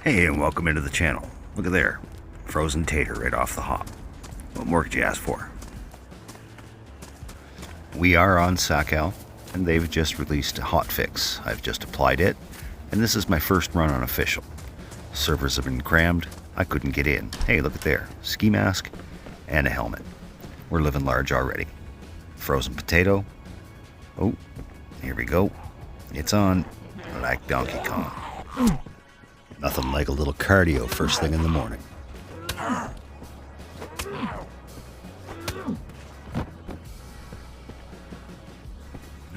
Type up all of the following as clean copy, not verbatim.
Hey, and welcome into the channel. Look at there. Frozen tater right off the hop. What more could you ask for? We are on Sahkal, and they've just released a hotfix. I've just applied it, and this is my first run on official. Servers have been crammed. I couldn't get in. Hey, look at there. Ski mask and a helmet. We're living large already. Frozen potato. Oh, here we go. It's on like Donkey Kong. Nothing like a little cardio first thing in the morning.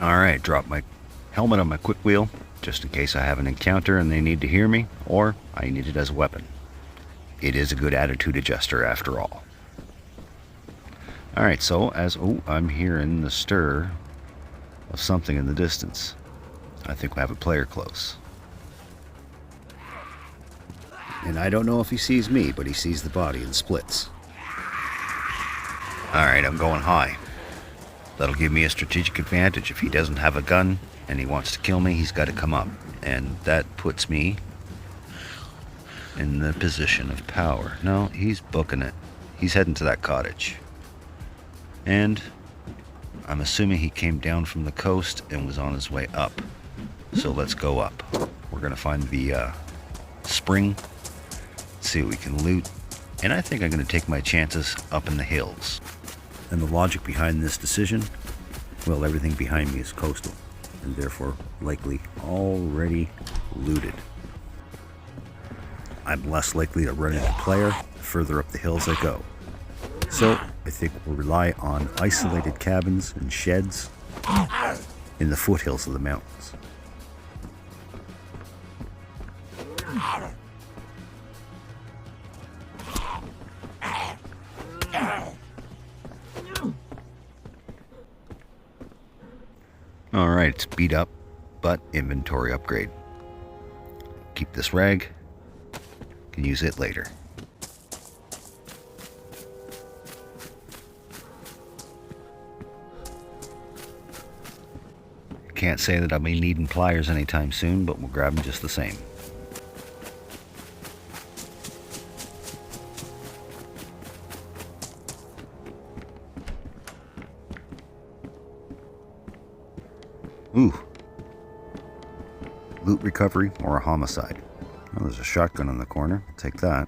Alright, drop my helmet on my quick wheel, just in case I have an encounter and they need to hear me, or I need it as a weapon. It is a good attitude adjuster after all. Alright, so I'm hearing the stir of something in the distance. I think we have a player close. And I don't know if he sees me, but he sees the body and splits. Alright, I'm going high. That'll give me a strategic advantage. If he doesn't have a gun and he wants to kill me, he's got to come up. And that puts me in the position of power. No, he's booking it. He's heading to that cottage. And I'm assuming he came down from the coast and was on his way up. So let's go up. We're going to find the spring, see what we can loot. And I think I'm going to take my chances up in the hills. And the logic behind this decision, well, everything behind me is coastal, and therefore likely already looted. I'm less likely to run into player the further up the hills I go. So I think we'll rely on isolated cabins and sheds in the foothills of the mountains. Alright, it's beat up, but inventory upgrade. Keep this rag. Can use it later. Can't say that I'll be needing pliers anytime soon, but we'll grab them just the same. Ooh. Loot recovery or a homicide. Oh, there's a shotgun in the corner. Take that.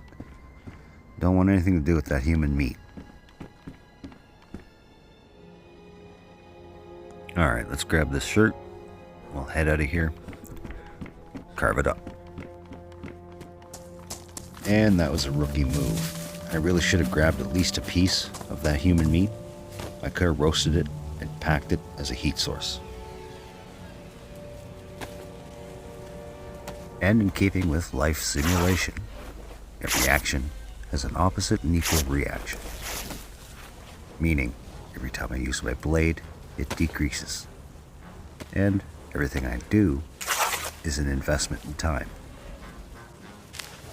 Don't want anything to do with that human meat. Alright, let's grab this shirt. We'll head out of here. Carve it up. And that was a rookie move. I really should have grabbed at least a piece of that human meat. I could have roasted it and packed it as a heat source. And in keeping with life simulation, every action has an opposite and equal reaction. Meaning, every time I use my blade, it decreases. And everything I do is an investment in time.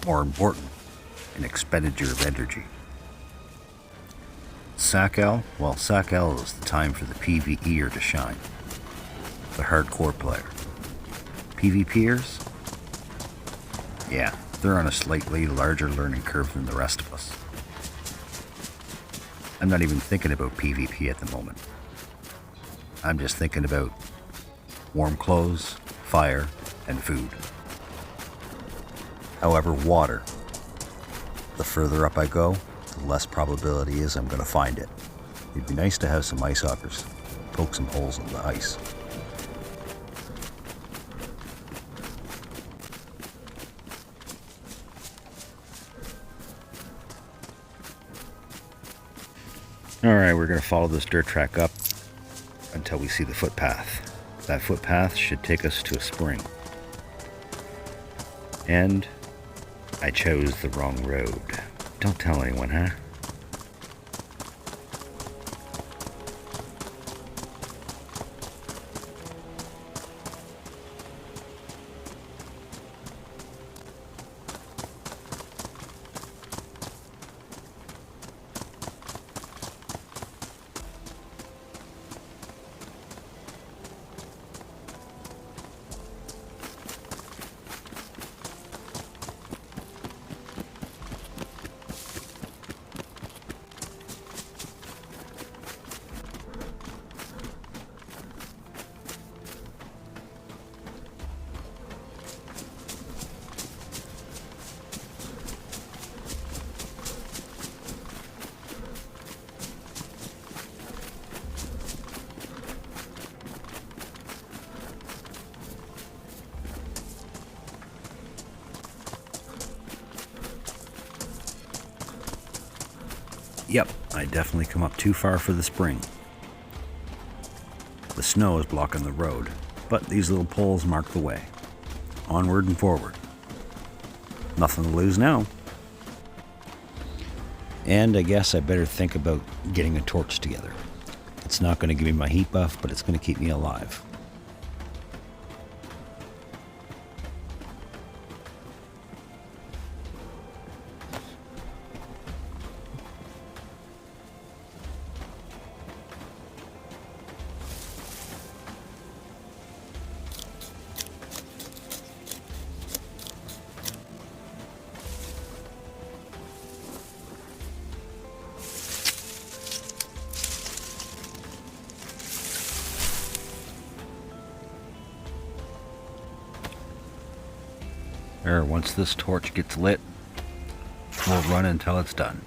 More important, an expenditure of energy. Sahkal? Well, Sahkal is the time for the PvEer to shine. The hardcore player. PvPers? Yeah, they're on a slightly larger learning curve than the rest of us. I'm not even thinking about PvP at the moment. I'm just thinking about warm clothes, fire, and food. However, water. The further up I go, the less probability is I'm going to find it. It'd be nice to have some ice augers, poke some holes in the ice. Alright, we're going to follow this dirt track up until we see the footpath. That footpath should take us to a spring. And I chose the wrong road. Don't tell anyone, huh? Yep, I definitely come up too far for the spring. The snow is blocking the road, but these little poles mark the way. Onward and forward. Nothing to lose now. And I guess I better think about getting a torch together. It's not going to give me my heat buff, but it's going to keep me alive. Once this torch gets lit, we'll run until it's done.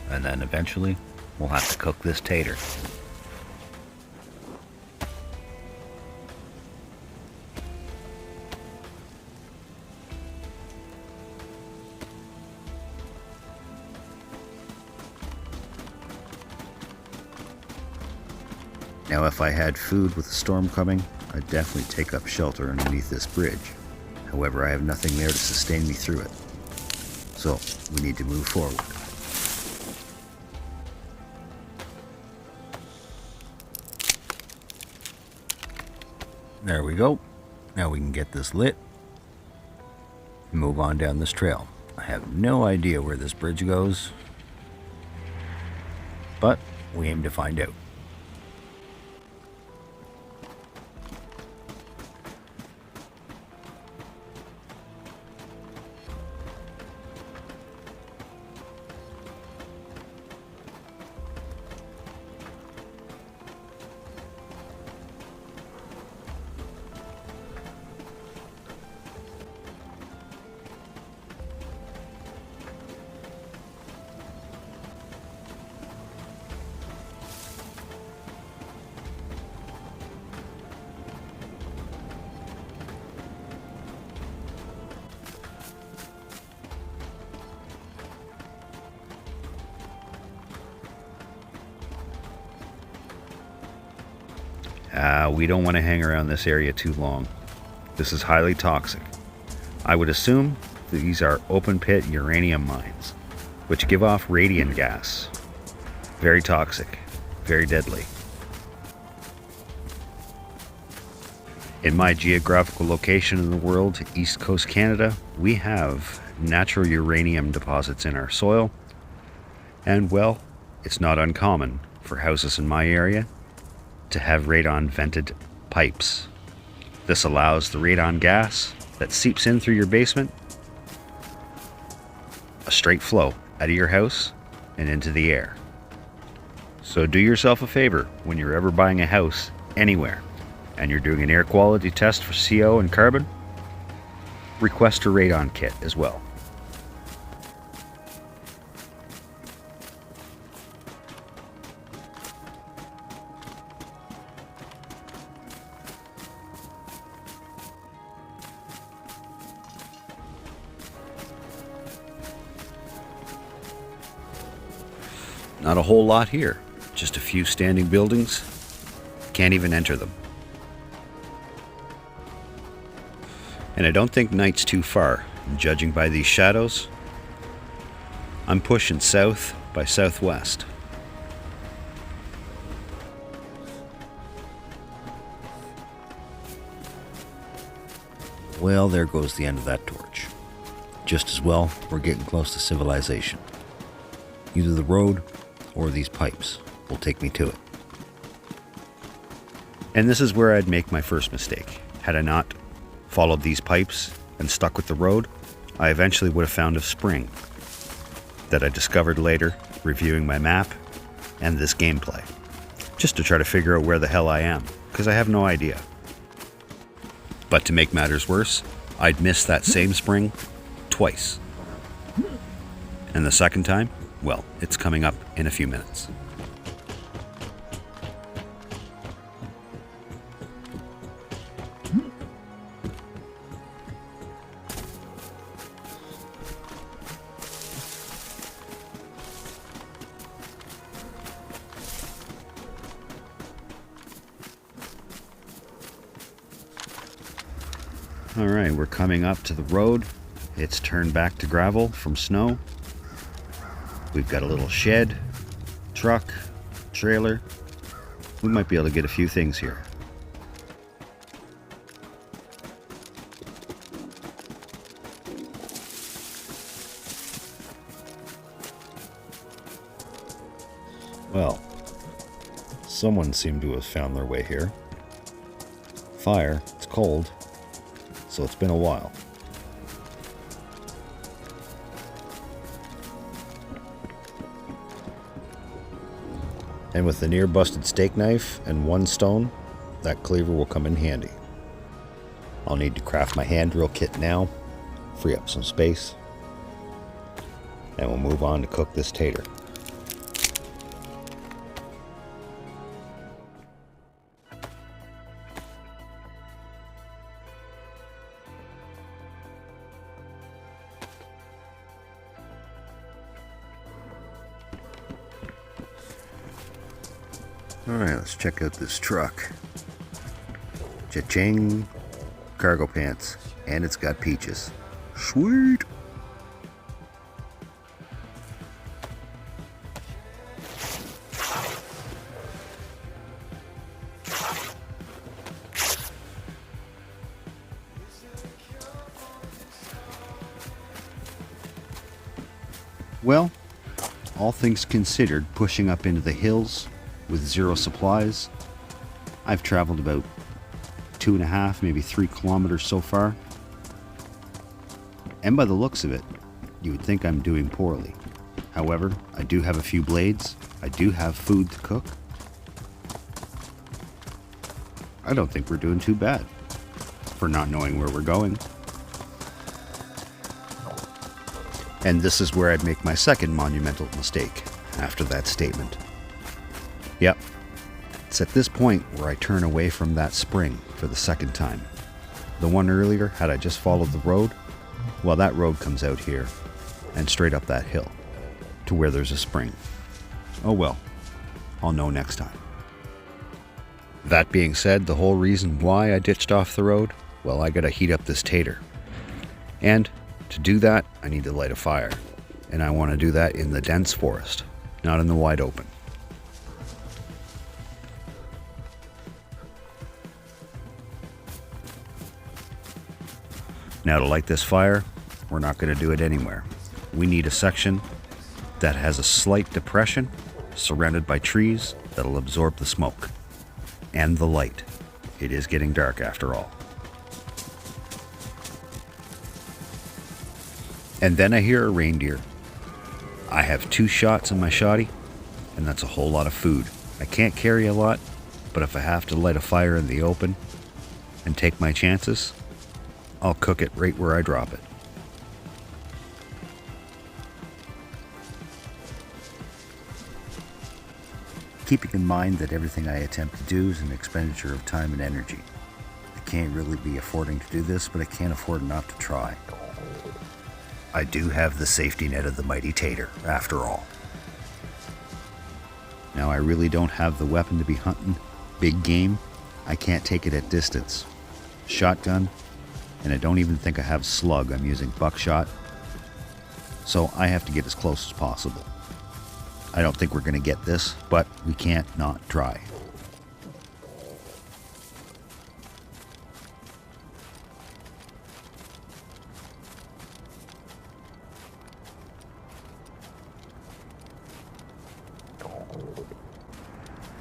And then eventually, we'll have to cook this tater. Now, if I had food with a storm coming, I'd definitely take up shelter underneath this bridge. However, I have nothing there to sustain me through it. So, we need to move forward. There we go. Now we can get this lit and move on down this trail. I have no idea where this bridge goes, but we aim to find out. We don't want to hang around this area too long. This is highly toxic. I would assume these are open pit uranium mines, which give off radiant gas. Very toxic, very deadly. In my geographical location in the world, East Coast Canada, we have natural uranium deposits in our soil. And well, it's not uncommon for houses in my area to have radon vented pipes. This allows the radon gas that seeps in through your basement a straight flow out of your house and into the air. So do yourself a favor when you're ever buying a house anywhere and you're doing an air quality test for CO and carbon, request a radon kit as well. Not a whole lot here, just a few standing buildings. Can't even enter them. And I don't think night's too far, judging by these shadows. I'm pushing south by southwest. Well, there goes the end of that torch. Just as well, we're getting close to civilization. Either the road or these pipes will take me to it. And this is where I'd make my first mistake. Had I not followed these pipes and stuck with the road, I eventually would have found a spring that I discovered later reviewing my map and this gameplay, just to try to figure out where the hell I am, because I have no idea. But to make matters worse, I'd missed that same spring twice. And the second time, well, it's coming up in a few minutes. All right, we're coming up to the road. It's turned back to gravel from snow. We've got a little shed, truck, trailer. We might be able to get a few things here. Well, someone seemed to have found their way here. Fire, it's cold, so it's been a while. And with the near busted steak knife and one stone, that cleaver will come in handy. I'll need to craft my hand drill kit now, free up some space, and we'll move on to cook this tater. Alright, let's check out this truck. Cha-ching! Cargo pants. And it's got peaches. Sweet! Well, all things considered, pushing up into the hills with zero supplies, I've traveled about 2.5, maybe 3 kilometers so far. And by the looks of it, you would think I'm doing poorly. However, I do have a few blades. I do have food to cook. I don't think we're doing too bad for not knowing where we're going. And this is where I'd make my second monumental mistake after that statement. Yep, it's at this point where I turn away from that spring for the second time. The one earlier, had I just followed the road, well, that road comes out here and straight up that hill to where there's a spring. Oh well, I'll know next time. That being said, the whole reason why I ditched off the road, well, I gotta heat up this tater. And to do that, I need to light a fire. And I want to do that in the dense forest, not in the wide open. Now to light this fire, we're not going to do it anywhere. We need a section that has a slight depression surrounded by trees that'll absorb the smoke and the light. It is getting dark after all. And then I hear a reindeer. I have 2 shots in my shoddy, and that's a whole lot of food. I can't carry a lot, but if I have to light a fire in the open and take my chances, I'll cook it right where I drop it. Keeping in mind that everything I attempt to do is an expenditure of time and energy. I can't really be affording to do this, but I can't afford not to try. I do have the safety net of the mighty tater, after all. Now, I really don't have the weapon to be hunting big game. I can't take it at distance. Shotgun, and I don't even think I have slug. I'm using buckshot. So I have to get as close as possible. I don't think we're going to get this, but we can't not try.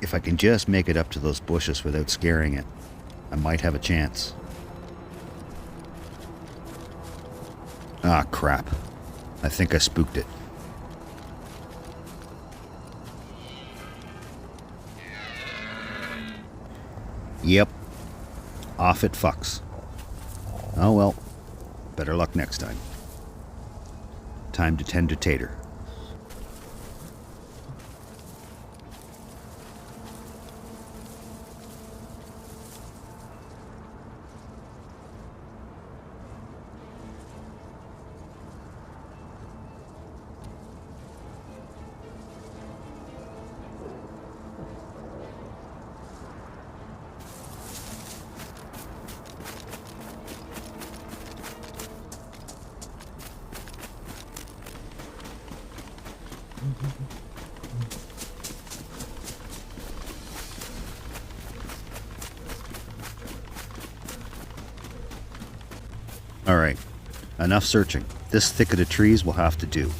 If I can just make it up to those bushes without scaring it, I might have a chance. Ah, crap. I think I spooked it. Yep. Off it fucks. Oh well. Better luck next time. Time to tend to tater. Alright, enough searching. This thicket of trees will have to do.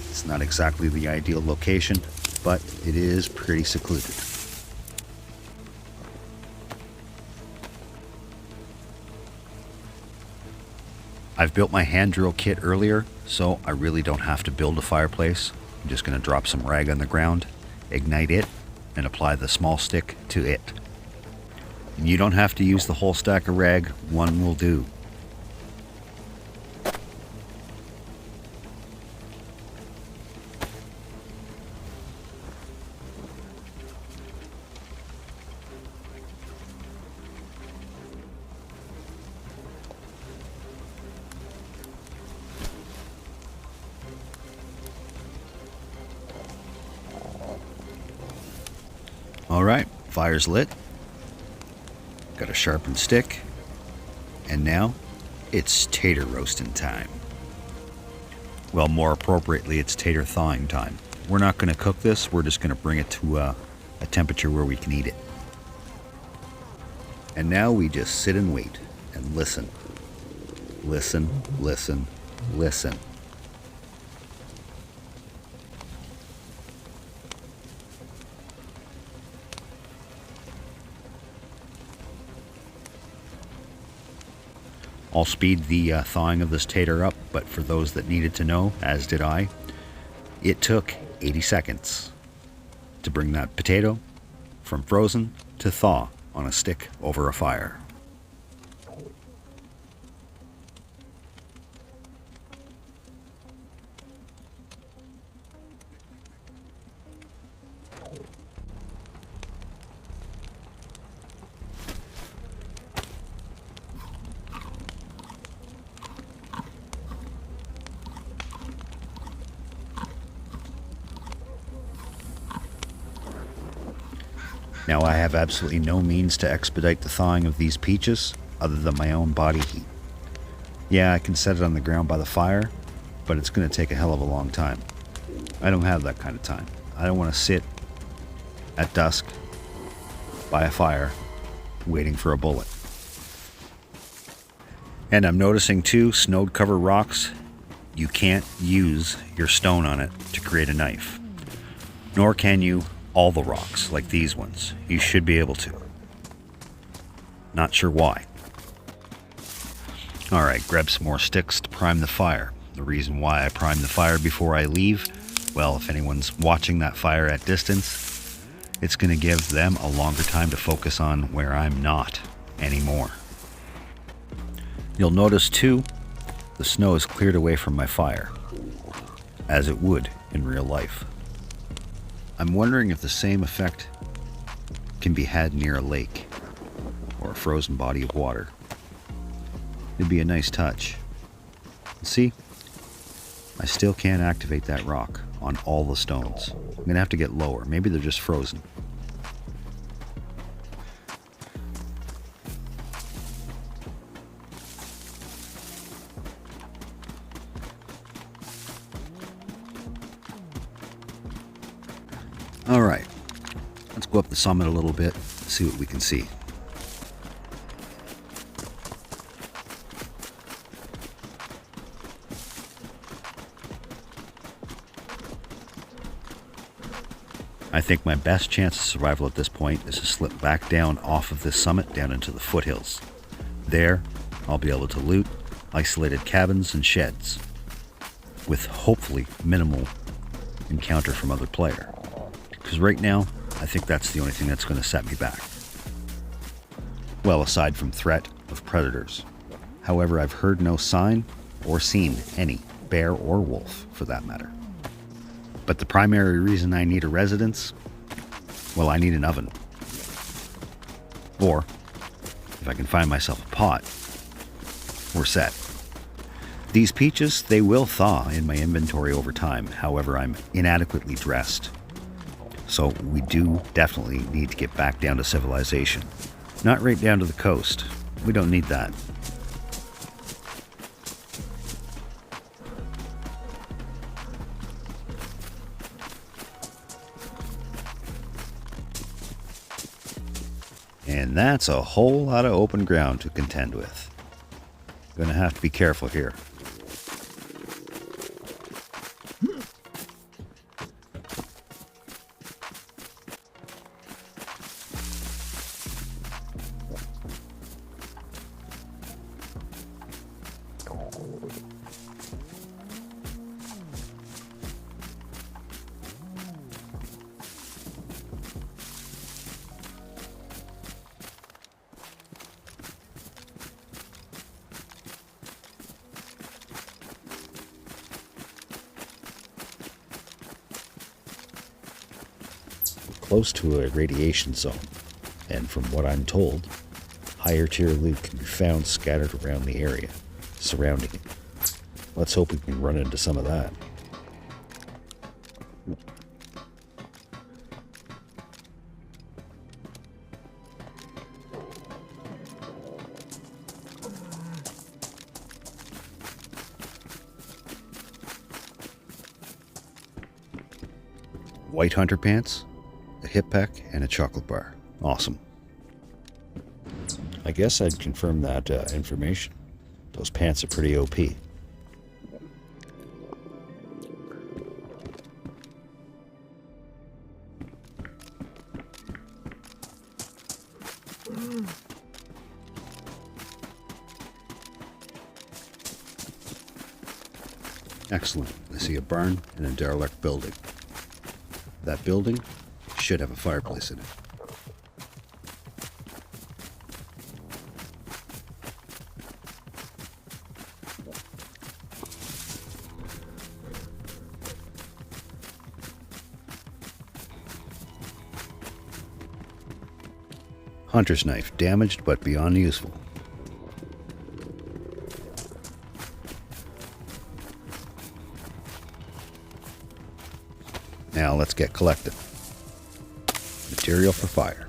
It's not exactly the ideal location, but it is pretty secluded. I've built my hand drill kit earlier, so I really don't have to build a fireplace. I'm just going to drop some rag on the ground, ignite it, and apply the small stick to it. And you don't have to use the whole stack of rag, one will do. Alright, fire's lit. Got a sharpened stick. And now, it's tater roasting time. Well, more appropriately, it's tater thawing time. We're not going to cook this, we're just going to bring it to a temperature where we can eat it. And now we just sit and wait and listen. Listen, listen, listen. I'll speed the thawing of this tater up, but for those that needed to know, as did I, it took 80 seconds to bring that potato from frozen to thaw on a stick over a fire. Now I have absolutely no means to expedite the thawing of these peaches other than my own body heat. Yeah, I can set it on the ground by the fire, but it's going to take a hell of a long time. I don't have that kind of time. I don't want to sit at dusk by a fire waiting for a bullet. And I'm noticing too, snowed cover rocks, you can't use your stone on it to create a knife. Nor can you all the rocks, like these ones. You should be able to. Not sure why. Alright, grab some more sticks to prime the fire. The reason why I prime the fire before I leave, well, if anyone's watching that fire at distance, it's going to give them a longer time to focus on where I'm not anymore. You'll notice too, the snow is cleared away from my fire, as it would in real life. I'm wondering if the same effect can be had near a lake or a frozen body of water. It'd be a nice touch. See, I still can't activate that rock on all the stones. I'm going to have to get lower. Maybe they're just frozen. Alright, let's go up the summit a little bit, see what we can see. I think my best chance of survival at this point is to slip back down off of this summit down into the foothills. There, I'll be able to loot isolated cabins and sheds, with hopefully minimal encounter from other player. Because right now, I think that's the only thing that's going to set me back. Well, aside from threat of predators. However, I've heard no sign or seen any, bear or wolf for that matter. But the primary reason I need a residence, well, I need an oven. Or, if I can find myself a pot, we're set. These peaches, they will thaw in my inventory over time. However, I'm inadequately dressed. So we do definitely need to get back down to civilization. Not right down to the coast. We don't need that. And that's a whole lot of open ground to contend with. Gonna have to be careful here. Close to a radiation zone, and from what I'm told, higher tier loot can be found scattered around the area surrounding it. Let's hope we can run into some of that. White hunter pants, a hip pack, and a chocolate bar. Awesome. I guess I'd confirm that information. Those pants are pretty OP. Excellent. I see a barn and a derelict building. That building should have a fireplace in it. Hunter's knife, damaged but beyond useful. Now let's get collected. Material for fire.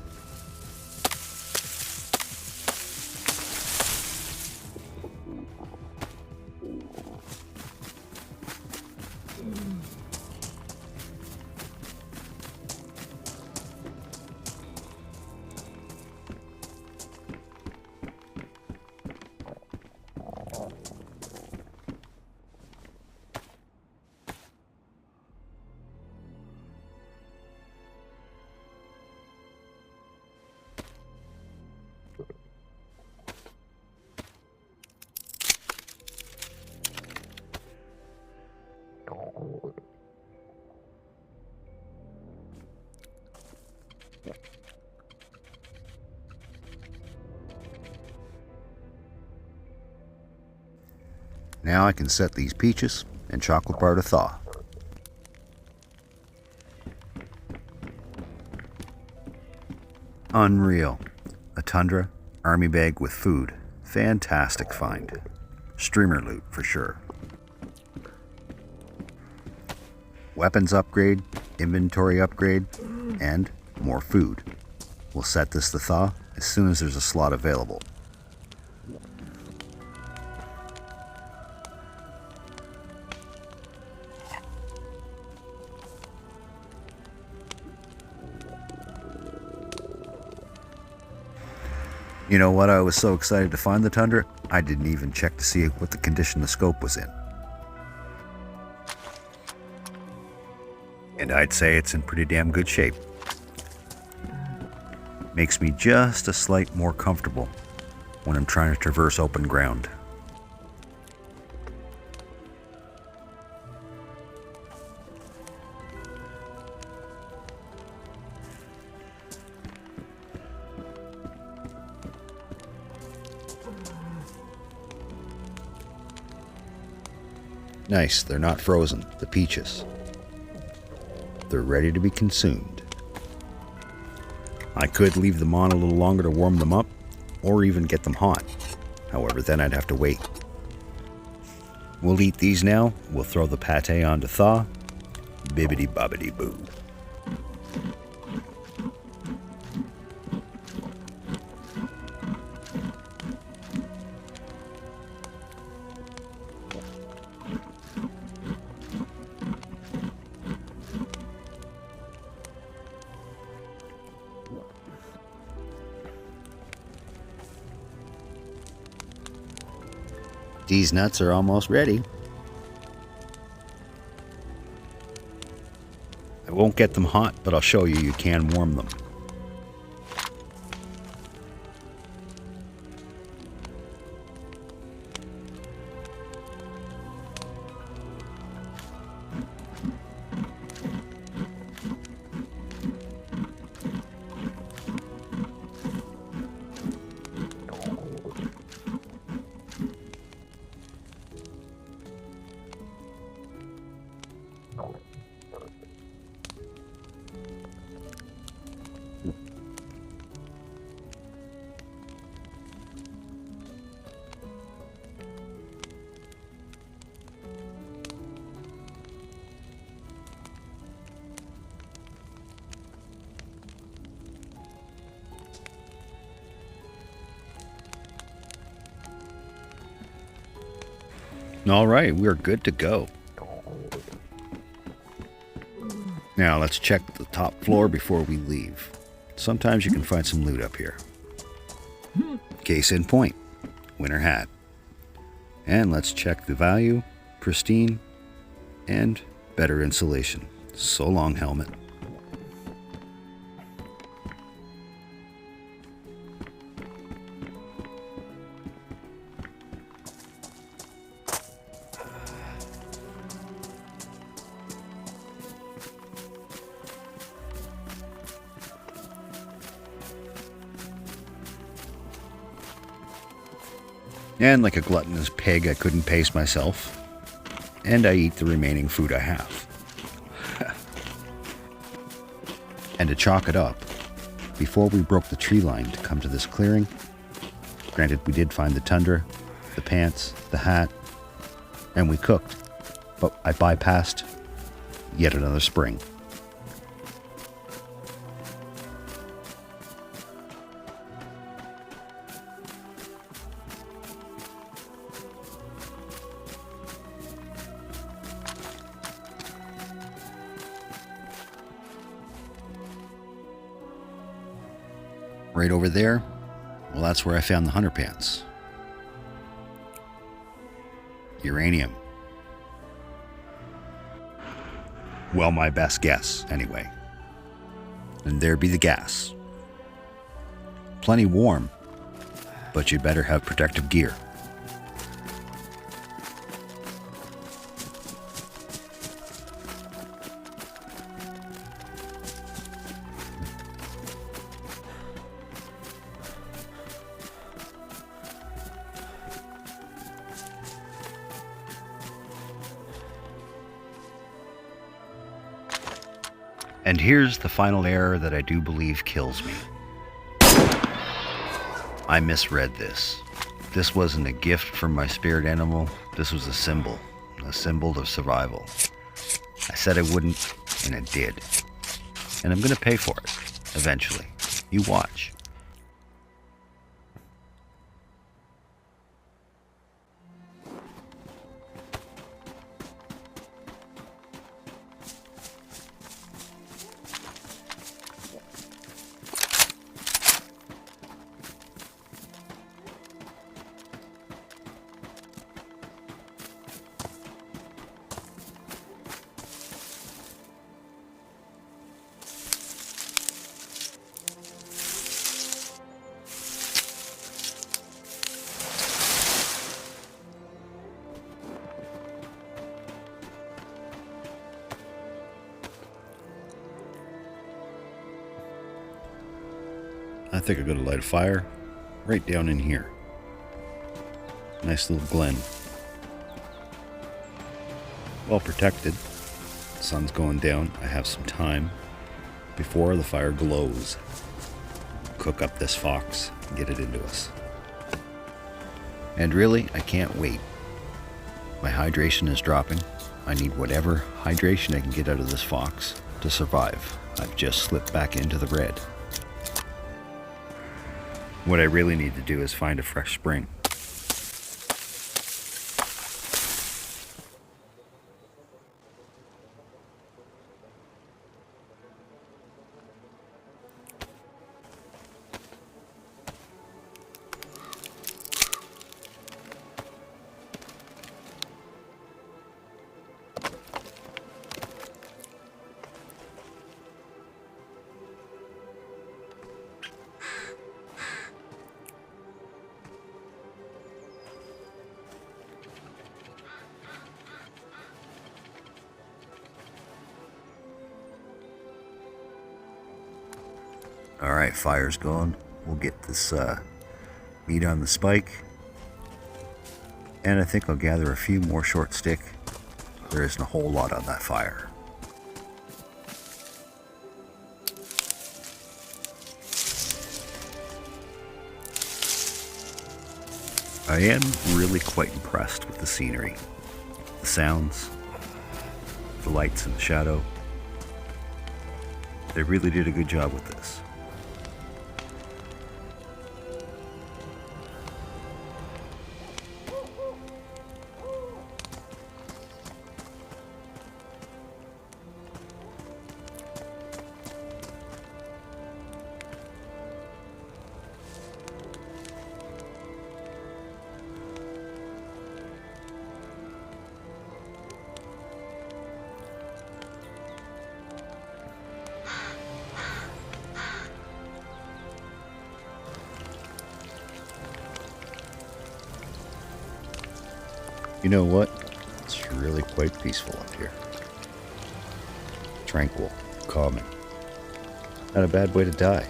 Now I can set these peaches and chocolate bar to thaw. Unreal. A tundra, army bag with food. Fantastic find. Streamer loot for sure. Weapons upgrade, inventory upgrade, and more food. We'll set this to thaw as soon as there's a slot available. You know what? I was so excited to find the tundra, I didn't even check to see what the condition the scope was in. And I'd say it's in pretty damn good shape. Makes me just a slight more comfortable when I'm trying to traverse open ground. Nice, they're not frozen, the peaches. They're ready to be consumed. I could leave them on a little longer to warm them up, or even get them hot. However, then I'd have to wait. We'll eat these now, we'll throw the pate on to thaw. Bibbidi bobbidi boo. These nuts are almost ready. I won't get them hot, but I'll show you can warm them. All right, we're good to go. Now let's check the top floor before we leave. Sometimes you can find some loot up here. Case in point, winter hat. And let's check the value, pristine, and better insulation. So long, helmet. And like a gluttonous pig, I couldn't pace myself, and I eat the remaining food I have. And to chalk it up, before we broke the tree line to come to this clearing, granted we did find the tundra, the pants, the hat, and we cooked, but I bypassed yet another spring. Right over there, well, that's where I found the hunter pants. Uranium. Well, my best guess, anyway. And there be the gas. Plenty warm, but you'd better have protective gear. And here's the final error that I do believe kills me. I misread this. This wasn't a gift from my spirit animal. This was a symbol of survival. I said I wouldn't, and it did. And I'm gonna pay for it, eventually. You watch. I think I'm going to light a fire right down in here. Nice little glen. Well protected. The sun's going down. I have some time before the fire glows. Cook up this fox and get it into us. And really, I can't wait. My hydration is dropping. I need whatever hydration I can get out of this fox to survive. I've just slipped back into the red. What I really need to do is find a fresh spring. Alright, fire's gone. We'll get this meat on the spike. And I think I'll gather a few more short stick. There isn't a whole lot on that fire. I am really quite impressed with the scenery, the sounds, the lights and the shadow. They really did a good job with this. You know what? It's really quite peaceful up here. Tranquil, calming. Not a bad way to die.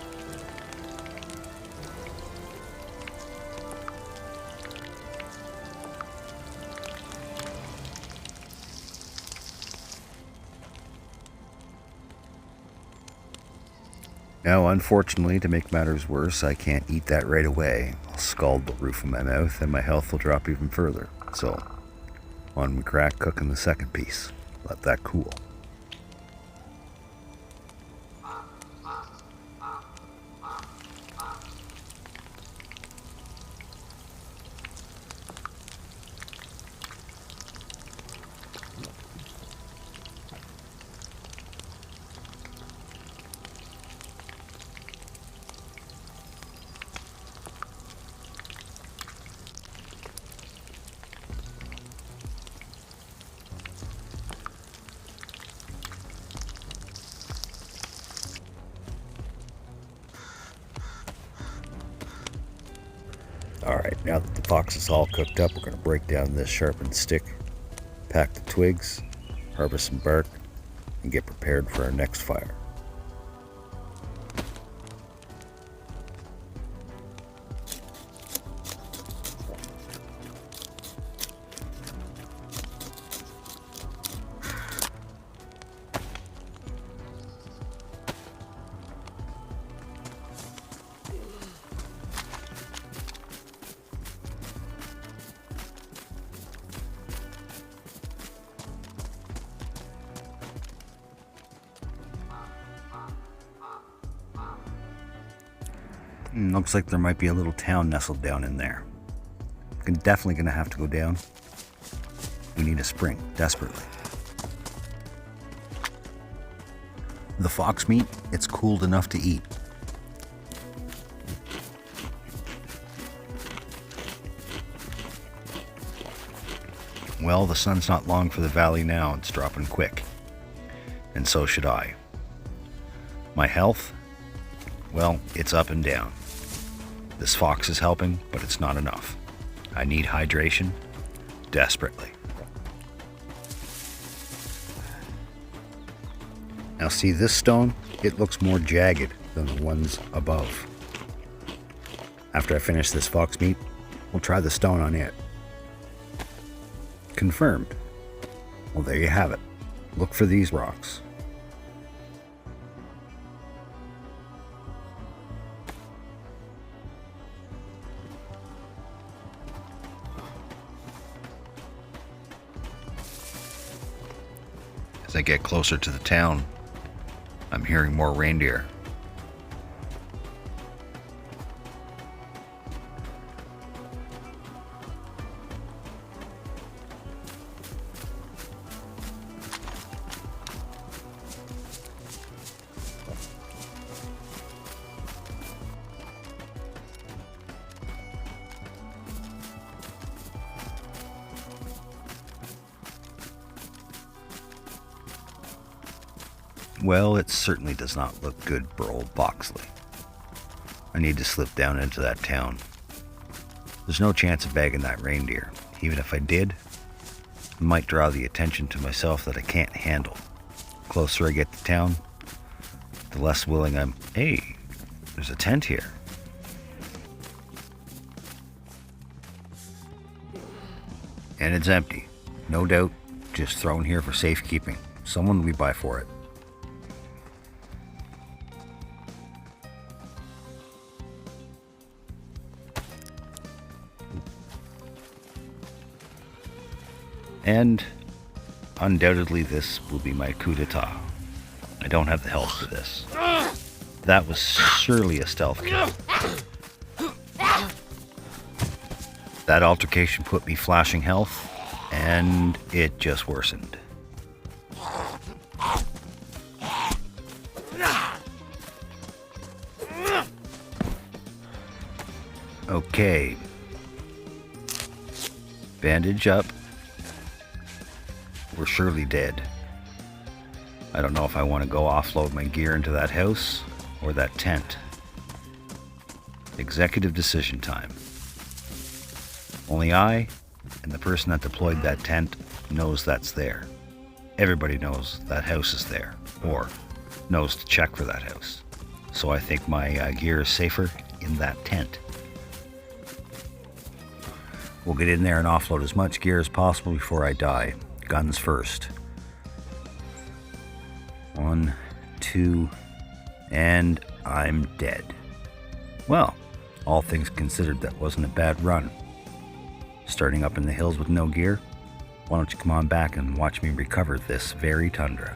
Now, unfortunately, to make matters worse, I can't eat that right away. I'll scald the roof of my mouth and my health will drop even further. So, on we crack cooking the second piece. Let that cool. Alright, now that the fox is all cooked up, we're going to break down this sharpened stick, pack the twigs, harvest some bark, and get prepared for our next fire. Looks like there might be a little town nestled down in there. Definitely going to have to go down. We need a spring, desperately. The fox meat, it's cooled enough to eat. Well, the sun's not long for the valley now. It's dropping quick. And so should I. My health? Well, it's up and down. This fox is helping, but it's not enough. I need hydration desperately. Now see this stone? It looks more jagged than the ones above. After I finish this fox meat, we'll try the stone on it. Confirmed. Well, there you have it. Look for these rocks. As I get closer to the town, I'm hearing more reindeer. Well, it certainly does not look good for old Boxley. I need to slip down into that town. There's no chance of bagging that reindeer. Even if I did, it might draw the attention to myself that I can't handle. The closer I get to town, the less willing I'm... Hey, There's a tent here. And it's empty. No doubt, just thrown here for safekeeping. Someone will be by for it. And undoubtedly this will be my coup d'etat. I don't have the health for this. That was surely a stealth kill. That altercation put me flashing health, and it just worsened. Okay. Bandage up. We're surely dead. I don't know if I want to go offload my gear into that house or that tent. Executive decision time. Only I and the person that deployed that tent knows that's there. Everybody knows that house is there, or knows to check for that house. So I think my gear is safer in that tent. We'll get in there and offload as much gear as possible before I die. Guns first. 1, 2, and I'm dead. Well, all things considered, that wasn't a bad run. Starting up in the hills with no gear, why don't you come on back and watch me recover this very tundra.